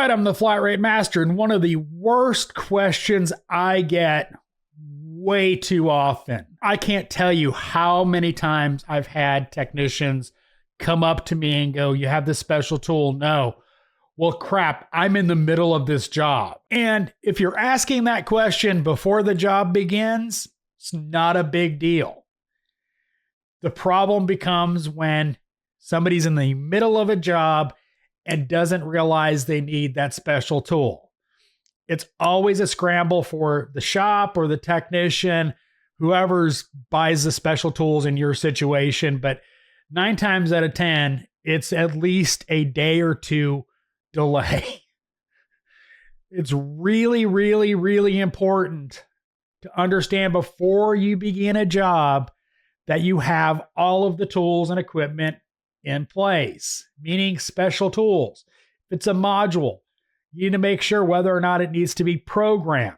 right, I'm the Flat Rate Master, and one of the worst questions I get way too often. I can't tell you how many times I've had technicians come up to me and go, "You have this special tool?" "No." "Well, crap, I'm in the middle of this job." And if you're asking that question before the job begins, it's not a big deal. The problem becomes when somebody's in the middle of a job and doesn't realize they need that special tool. It's always a scramble for the shop or the technician, whoever's buys the special tools in your situation. But 9 times out of 10, it's at least a day or two delay. It's really, really, really important to understand before you begin a job that you have all of the tools and equipment in place, meaning special tools. If it's a module, you need to make sure whether or not it needs to be programmed.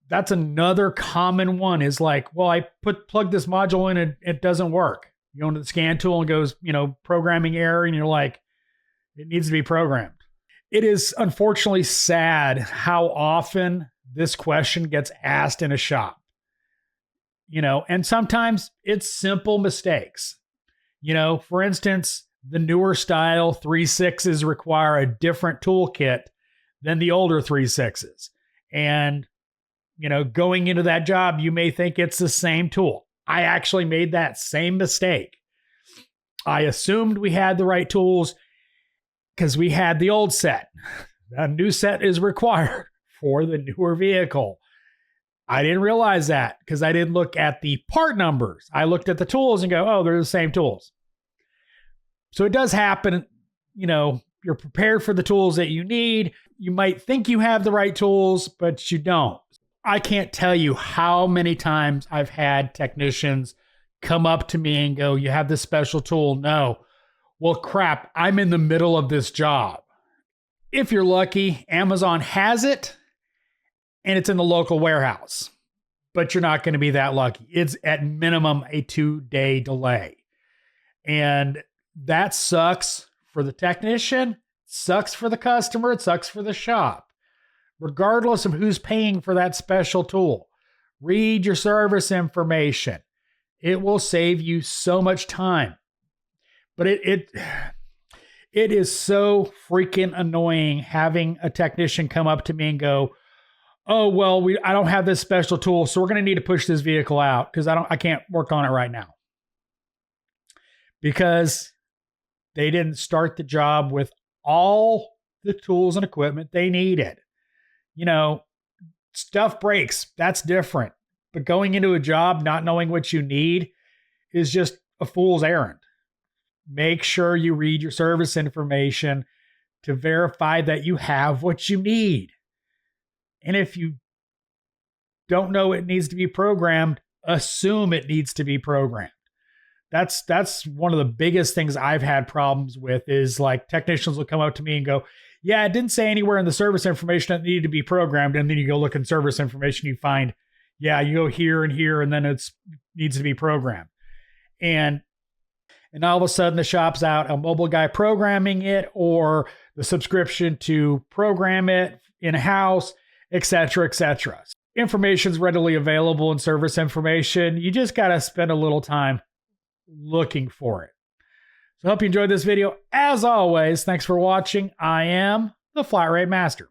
That's another common one is like, well, I plug this module in and it doesn't work. You go into the scan tool and it goes, programming error, and you're like, it needs to be programmed. It is unfortunately sad how often this question gets asked in a shop. And sometimes it's simple mistakes. For instance, the newer style 3.6s require a different toolkit than the older 3.6s. And, going into that job, you may think it's the same tool. I actually made that same mistake. I assumed we had the right tools because we had the old set. A new set is required for the newer vehicle. I didn't realize that because I didn't look at the part numbers. I looked at the tools and go, oh, they're the same tools. So it does happen. You're prepared for the tools that you need. You might think you have the right tools, but you don't. I can't tell you how many times I've had technicians come up to me and go, "You have this special tool?" "No." "Well, crap, I'm in the middle of this job." If you're lucky, Amazon has it and it's in the local warehouse, but you're not going to be that lucky. It's at minimum a 2-day delay. And that sucks for the technician, sucks for the customer, it sucks for the shop. Regardless of who's paying for that special tool, read your service information. It will save you so much time. But it is so freaking annoying having a technician come up to me and go, "Oh, well, I don't have this special tool, so we're going to need to push this vehicle out because I can't work on it right now." Because they didn't start the job with all the tools and equipment they needed. Stuff breaks. That's different. But going into a job not knowing what you need is just a fool's errand. Make sure you read your service information to verify that you have what you need. And if you don't know it needs to be programmed, assume it needs to be programmed. That's one of the biggest things I've had problems with is like technicians will come up to me and go, "Yeah, it didn't say anywhere in the service information that needed to be programmed." And then you go look in service information, you find, yeah, you go here, and then it needs to be programmed. And all of a sudden the shop's out a mobile guy programming it or the subscription to program it in-house, etc., etc. Information's readily available in service information. You just got to spend a little time looking for it. So I hope you enjoyed this video. As always, thanks for watching. I am the Flat Rate Master.